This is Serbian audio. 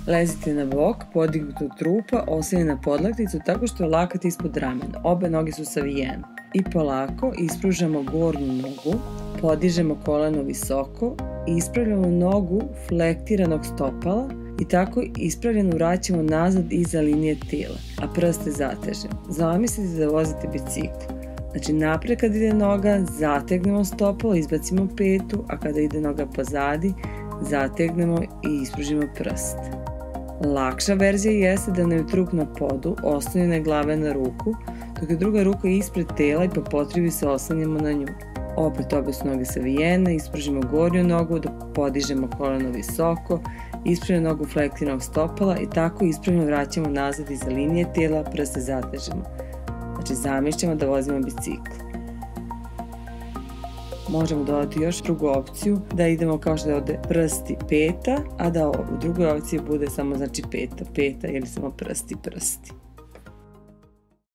Lezite na bok, podignute od trupa, oslonjeni na podlakticu tako što je lakat ispod ramena. Obe noge su savijene. I polako ispružamo gornju nogu, podižemo koleno visoko i ispravljamo nogu flektiranog stopala i tako ispravljeno vraćamo nazad iza linije tijela, a prste zatežemo. Zamislite da vozite bicikl. Znači napred kad ide noga, zategnemo stopalo, izbacimo petu, a kada ide noga pozadi, zategnemo i ispružimo prst. Lakša verzija jeste da nam je trup na podu, oslonjene glave na ruku, dok je druga ruka ispred tela i po potrebi se oslanjamo na nju. Opet obe su noge savijene, ispružimo gornju nogu, da podižemo koleno visoko, ispravljamo nogu flektiranog stopala i tako ispravljeno vraćamo nazad iza linije tijela, prste zatežemo. Znači zamišljamo da vozimo bicikl. Možemo dodati još drugu opciju, da idemo kao što da ode prsti peta, a da u drugoj opciji bude samo znači peta ili samo prsti.